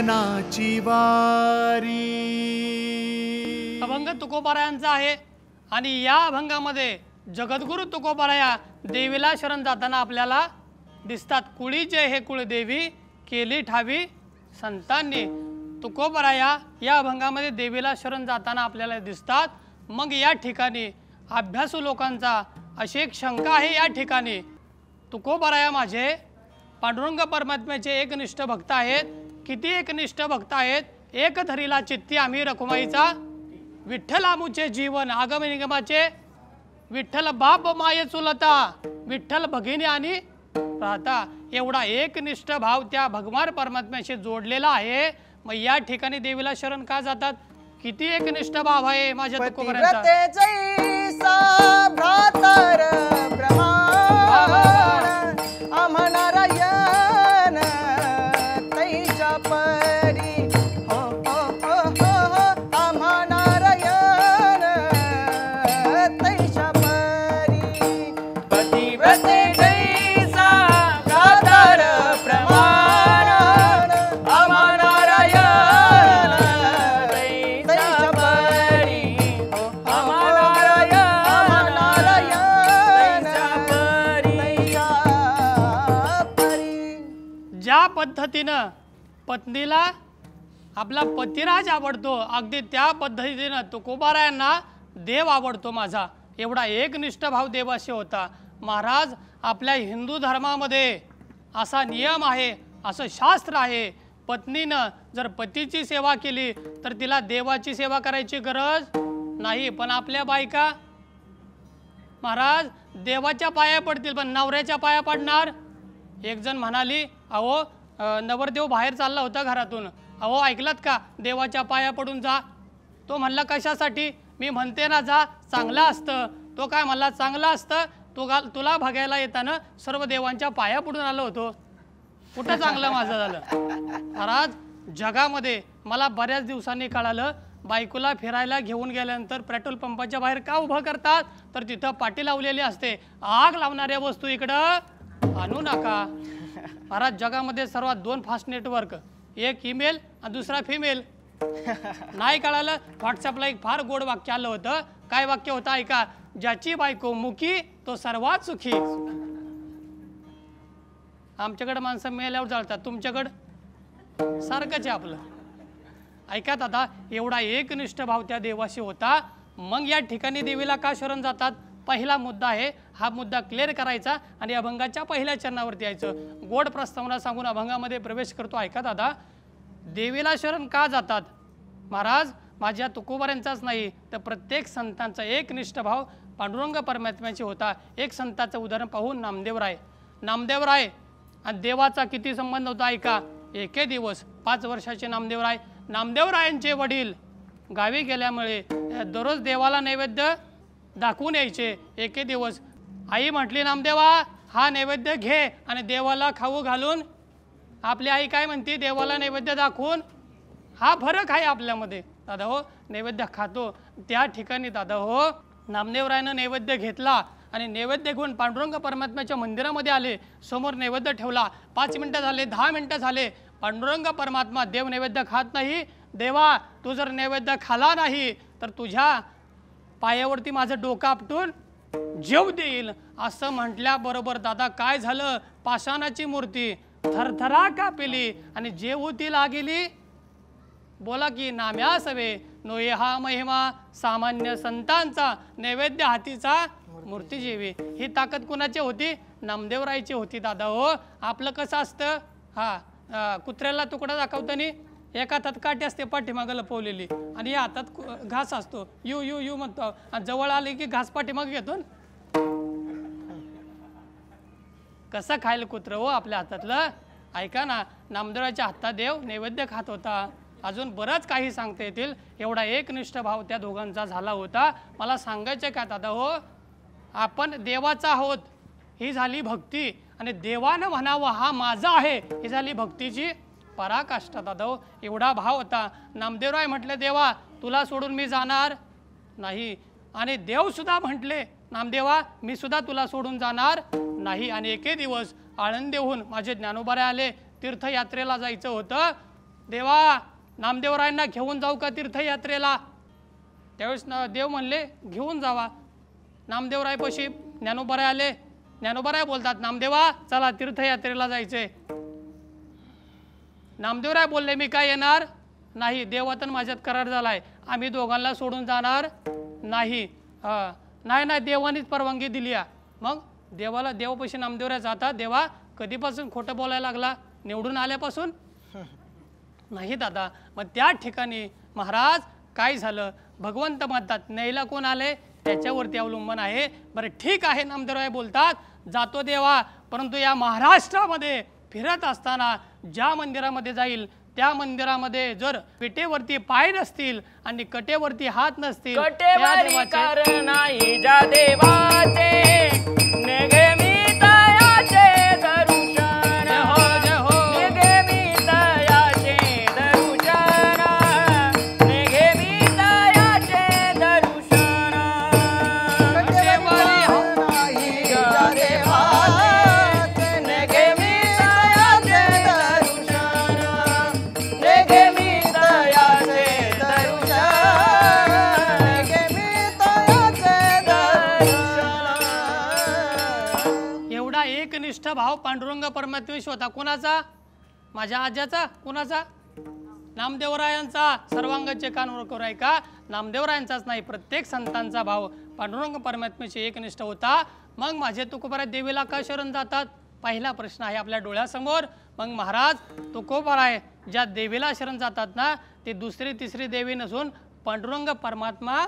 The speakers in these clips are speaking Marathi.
भजनाची वारी। अभंग तुकोबारायांचा आहे आणि या अभंगामध्ये जगद्गुरु तुकोबाराया देवीला शरण जाताना आपल्याला दिसतात। कुळीचे हे कुळदेवी केली ठावी संतांनी। तुकोबाराया या अभंगामध्ये देवीला शरण जाताना आपल्याला दिसतात। मग या ठिकाणी अभ्यासू लोकांचा अशी एक शंका आहे या ठिकाणी, तुकोबाराया माझे पांडुरंग परमात्म्याचे एकनिष्ठ भक्त आहेत। किती एकनिष्ठ भक्त आहेत? एक धरीला चित्ती आम्ही रखुमाईचा, विठ्ठल आमुचे जीवन आगम निगमाचे, विठ्ठल बाप माये चुलता, विठ्ठल भगिनी आणि राहता। एवढा एकनिष्ठ भाव त्या भगवान परमात्म्याशी जोडलेला आहे। मग या ठिकाणी देवीला शरण का जातात? किती एकनिष्ठ भाव आहे माझ्या तुकोबारायांचा। पद्धतीनं पत्नीला आपला पतिराज आवडतो, अगदी त्या पद्धतीनं तुकोबारायांना देव आवडतो माझा। एवढा एकनिष्ठ भाव देवाशी होता। महाराज आपल्या हिंदू धर्मामध्ये असा नियम आहे, असं शास्त्र आहे, पत्नीनं जर पतीची सेवा केली तर तिला देवाची सेवा करायची गरज नाही। पण आपल्या बायका महाराज देवाच्या पाया पडतील पण नवऱ्याच्या पाया पडणार। एक जण म्हणाली, अहो नवरदेव बाहेर चालला होता घरातून, अहो ऐकलात का, देवाच्या पाया पडून जा। तो म्हणला कशासाठी? मी म्हणते ना जा, चांगलं असतं। तो काय म्हणला? चांगलं असतं, तुला बघायला येताना सर्व देवांच्या पाया पडून आलो होतो। कुठं चांगलं माझं झालं? महाराज जगामध्ये मला बऱ्याच दिवसांनी कळालं, बायकोला फिरायला घेऊन गेल्यानंतर पेट्रोल पंपाच्या बाहेर का उभं करतात? तर तिथं पाटी लावलेली असते, आग लावणाऱ्या वस्तू इकडं आणू नका। महाराज जगामध्ये सर्वात दोन फास्ट नेटवर्क, एक ईमेल आणि दुसरा फिमेल। नाही कळालं? व्हॉट्सअपला एक फार गोड वाक्य आलं होतं। काय वाक्य होतं ऐका, ज्याची बायको मुकी तो सर्वात सुखी। आमच्याकडे माणसं मेल्यावर जळतात, तुमच्याकडं सारखंच आहे आपलं। ऐका दादा, एवढा एकनिष्ठ भाव त्या देवाशी होता। मग या ठिकाणी देवीला का शरण जातात? पहिला मुद्दा आहे, हा मुद्दा क्लिअर करायचा आणि अभंगाच्या पहिल्या चरणावरती यायचं। गोड प्रस्तावना सांगून अभंगामध्ये प्रवेश करतो। ऐका दादा, देवीला शरण का जातात? महाराज माझ्या तुकोबारायांचाच नाही तर प्रत्येक संतांचा एकनिष्ठ भाव पांडुरंग परमात्म्याची होता। एक संताचं उदाहरण पाहून नामदेवराय आणि देवाचा किती संबंध होता ऐका। एके दिवस 5 वर्षाचे नामदेवरायांचे वडील गावी गेल्यामुळे दररोज देवाला नैवेद्य दाखवून यायचे। एके दिवस आई म्हटली, नामदेवा हा नैवेद्य घे आणि देवाला खाऊ घालून। आपली आई काय म्हणते? देवाला नैवेद्य दाखवून। हा फरक आहे आपल्यामध्ये दादा हो। नैवेद्य खातो त्या ठिकाणी दादा हो, नामदेवरायानं नैवेद्य घेतला आणि नैवेद्य घेऊन पांडुरंग परमात्म्याच्या मंदिरामध्ये आले। समोर नैवेद्य ठेवला, 5 मिनिटं झाले, 10 मिनिटं झाले, पांडुरंग परमात्मा देव नैवेद्य खात नाही। देवा तू जर नैवेद्य खाला नाही तर तुझ्या पायावरती माझं डोकं आपटून जेव देईल असं म्हटल्याबरोबर दादा काय झालं? पाषाणाची मूर्ती थरथरा कापेली आणि जेवू ती लागेली। बोला की नाम्या सवे नोये हा महिमा सामान्य संतांचा, नैवेद्य हातीचा मूर्ती जेवी। ही ताकद कुणाची होती? नामदेवरायची होती दादा हो। आपलं कसं असतं, हा कुत्र्याला तुकडा दाखवताना एका हातात काठी असते पाठीमागं लपवलेली आणि या हातात घास असतो, यू यू यू म्हणतो आणि जवळ आले की घास पाठीमाग घेतो। कसं खायला कुत्र हो आपल्या हातातलं? ऐका ना, नामदेवराच्या हातात देव नैवेद्य खात होता। अजून बरंच काही सांगता येतील, एवढा एकनिष्ठ भाव त्या दोघांचा झाला होता। मला सांगायचं का दादा हो, आपण देवाचा आहोत ही झाली भक्ती आणि देवानं म्हणावं हा माझा आहे ही झाली भक्तीची पराकाष्ठा दादा हो। एवढा भाव होता। नामदेवराय म्हटले, देवा तुला सोडून मी जाणार नाही आणि देव सुद्धा म्हटले, नामदेवा मी सुद्धा तुला सोडून जाणार नाही। आणि एके दिवस आळंदीहून माझे ज्ञानोबाराय आले, तीर्थयात्रेला जायचं होतं। देवा नामदेवरायांना घेऊन जाऊ का तीर्थयात्रेला? त्यावेळेस देव म्हणले घेऊन जावा. नामदेवरायपाशी ज्ञानोबाराय आले. ज्ञानोबाराय बोलतात नामदेवा चला तीर्थयात्रेला जायचंय. नामदेवराय बोलले मी काय येणार नाही, देवातन माझ्यात करार झालाय, आम्ही दोघांना सोडून जाणार नाही. नाही देवानीच परवानगी दिली आहे. मग देवाला देवापाशी नामदेवराय जातात. देवा कधीपासून खोटं बोलायला लागला? निवडून आल्यापासून? नाही दादा. मग त्या ठिकाणी महाराज काय झालं? भगवंत म्हणतात न्यायला कोण आले त्याच्यावरती अवलंबन आहे. बरं ठीक आहे नामदेवराय बोलतात जातो देवा, परंतु या महाराष्ट्रामध्ये फिरत असताना ज्या मंदिरामध्ये जाईल त्या मंदिरामध्ये जर विटेवरती पाय नसतील आणि कटेवरती हात नसतील, कटेवरी कारण नाही ज्या देवाचे नेगेमी तयाचे दर्शन नेगेमी तयाचे दर्शन नेगेमी तयाचे दर्शन कटेवरी नाही ज्या देवाचे नेगेमी तयाचे दर्शन नेगेमी तयाचे दर्शन नेगेमी तयाचे दर्शन. एवढा एकनिष्ठ भाव पांडुरंग परमात्मेशी होता. कोणाचा? माझ्या आज्याचा. कोणाचा? नामदेवरायांचा. सर्वांगाचे कान वर आहे का? नामदेवरायांचाच नाही, प्रत्येक संतांचा भाव पांडुरंग परमात्मेशी एकनिष्ठ होता. मग माझे तुकोबाराय देवीला का शरण जातात? पहिला प्रश्न आहे आपल्या डोळ्यासमोर. मग महाराज तुकोबाराय ज्या देवीला शरण जातात ना, ती दुसरी तिसरी देवी नसून पांडुरंग परमात्मा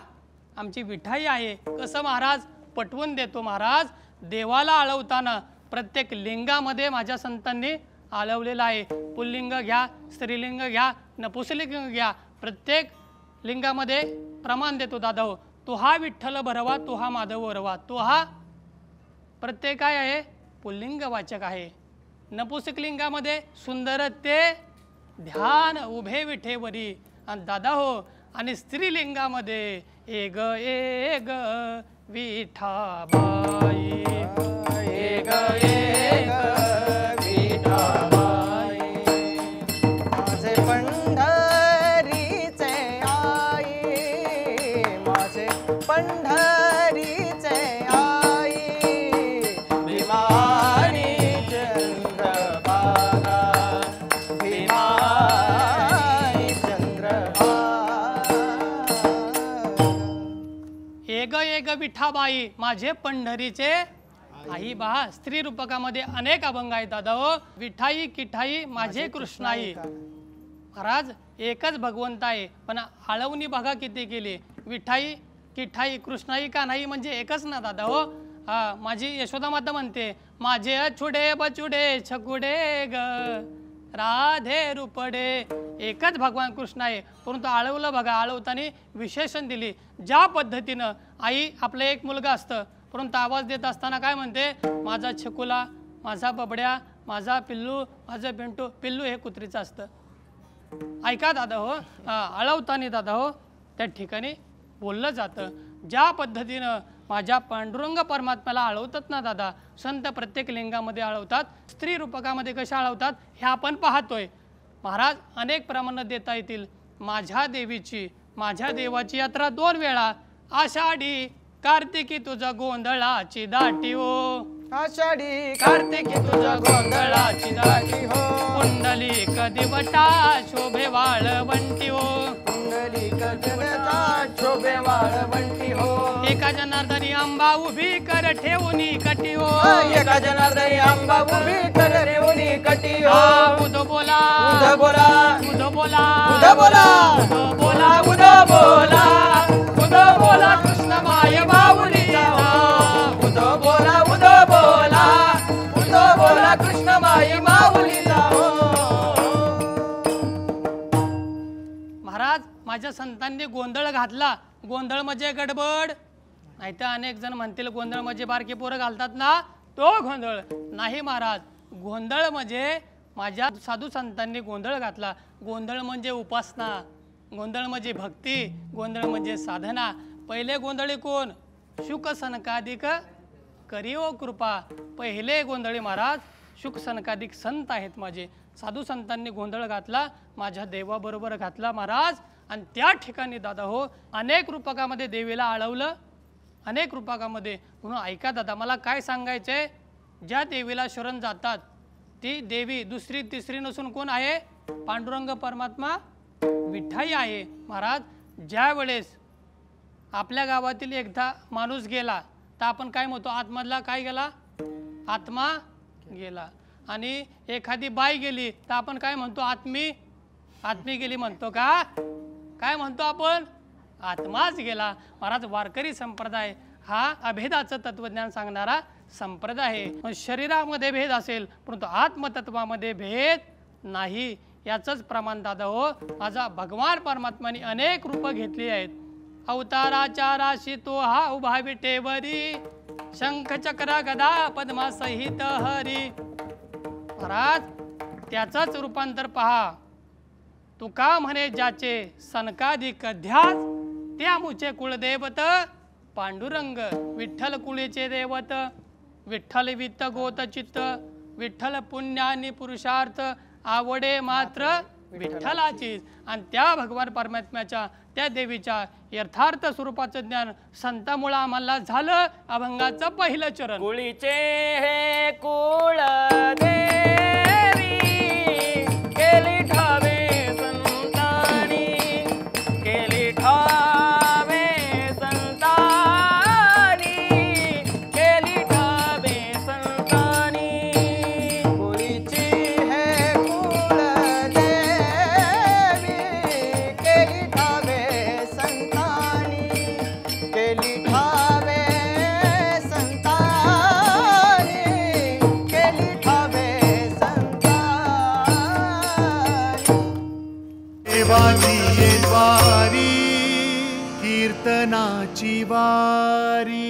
आमची विठाई आहे. कसं महाराज? पटवून देतो महाराज. देवाला आळवताना प्रत्येक लिंगामध्ये माझ्या संतांनी आळवलेलं आहे. पुल्लिंग घ्या, स्त्रीलिंग घ्या, नपुंसकलिंग घ्या, प्रत्येक लिंगामध्ये प्रमाण देतो दादा हो. तो हा विठ्ठल भरवा, तो हा माधव वरवा, तो हा प्रत्येक काय आहे? पुल्लिंग वाचक आहे. नपुंसकलिंगामध्ये सुंदर ते ध्यान उभे विठेवरी आणि दादा हो. आणि स्त्रीलिंगामध्ये एग एग विठाबाई एग एग विठाबाई. माझे पंढरीचे आई माझे पंढरीचे आई भीमानी चंद्रभागा भीमानी चंद्रभागा. एग एग विठाबाई माझे पंढरीचे आई. बहा स्त्री रूपकामध्ये अनेक अभंग आहेत दादा हो. विठाई किठाई माझे कृष्णाई. महाराज एकच भगवंत आहे, पण आळवणी बघा किती केली. विठाई किठाई कृष्णाई का नाही म्हणजे एकच ना दादा हो. हा माझी यशोदा माता म्हणते माझे अछुडे बचुडे छकुडे ग राधे रूपडे. एकच भगवान कृष्ण आहे, परंतु आळवलं बघा. आळवताना विशेषण दिली. ज्या पद्धतीनं आई आपलं एक मुलगा असतं, परंतु आवाज देत असताना काय म्हणते? माझा छकुला, माझा बबड्या, माझा पिल्लू, माझं पिंटू. पिल्लू हे कुत्रीचं असतं. ऐका दादा हो. आळवताना दादा हो त्या ठिकाणी बोललं जातं. ज्या पद्धतीनं माझ्या पांडुरंग परमात्म्याला आळवतात ना दादा, संत प्रत्येक लिंगामध्ये आळवतात. स्त्री रूपकामध्ये कशा आळवतात हे आपण पाहतोय. महाराज अनेक प्रमाणात देता येतील. माझ्या देवीची माझ्या देवाची यात्रा 2 वेळा. आषाढी कार्तिकी तुझा गोंधळाची दाटी हो. आषाढी कार्तिकी तुझा गोंधळाची दाटी हो. कुंडली कधी बटा शोभे वाळवंटी हो. कुंडली कजनता शोभे वाळवंटी हो. एका जनार्दनी आंबा उभी कर ठेवूनी कटी हो. एका जनार्दनी आंबा उभी कर रेवणी कटी हो. उद बोला उद बोला उद बोला उद बोला उद बोला उद बोला उद बोला कृष्ण माय बाहुलीचा उद बोला उद बोला उद बोला कृष्ण माई माऊलीला हो. महाराज माझ्या संतांनी गोंधळ घातला. गोंधळ म्हणजे गडबड नाही तर अनेक जण म्हणतील गोंधळ म्हणजे बारकी पोरं घालतात ना, तो गोंधळ नाही महाराज. गोंधळ म्हणजे माझ्या साधू संतांनी गोंधळ घातला. गोंधळ म्हणजे उपासना, गोंधळ म्हणजे भक्ती, गोंधळ म्हणजे साधना. पहिले गोंधळी कोण? शुक सनकादिक करी ओ कृपा. पहिले गोंधळी महाराज शुक सनकादिक संत आहेत माझे. साधू संतांनी गोंधळ घातला, माझ्या देवाबरोबर घातला महाराज. आणि त्या ठिकाणी दादा हो अनेक रूपकामध्ये देवीला आळवलं, अनेक रूपकामध्ये. म्हणून ऐका दादा, मला काय सांगायचंय, ज्या देवीला शरण जातात ती देवी दुसरी तिसरी नसून कोण आहे? पांडुरंग परमात्मा विठाई आहे महाराज. ज्या वेळेस आपल्या गावातील एकदा माणूस गेला तर आपण काय म्हणतो? आतमधला काय गेला? आत्मा गेला. आणि एखादी बाई गेली तर आपण काय म्हणतो? आत्मी गेली म्हणतो का? काय म्हणतो आपण? आत्माच गेला. महाराज वारकरी संप्रदाय हा अभेदाचं तत्वज्ञान सांगणारा संप्रदाय आहे. शरीरामध्ये भेद असेल परंतु आत्मतत्वामध्ये भेद नाही. याचंच प्रमाण दादा हो माझा भगवान परमात्माने अनेक रूप घेतली आहेत. अवताराच्या राशी तो हा उभा विटेवरी, शंख चक्र गदा पद्मा सहित हरी. महाराज त्याचंच रूपांतर पहा. तुका म्हणे ज्याचे सनकाधिक ध्यास, त्या मुचे कुळदेवत पांडुरंग. विठ्ठल कुळीचे देवत, विठ्ठल वित्त गोत चित्त, विठ्ठल पुण्यानी पुरुषार्थ, आवडे मात्र विठ्ठलाचीच. आणि त्या भगवान परमात्म्याच्या त्या देवीच्या यथार्थ स्वरूपाचं ज्ञान संतामुळे आम्हाला झालं. अभंगाचं पहिलं चरण. कुळीचे हे कुळ देवी, केली ठावे संतानी, केली ठावे संतानी, केली ठावे संतानी. कुळीची हे कुळ देवी, केली ठावे संतानी, केली ठावे संतानी, केली ठावे संतानी. देवाची ये द्वारी कीर्तनाची वारी.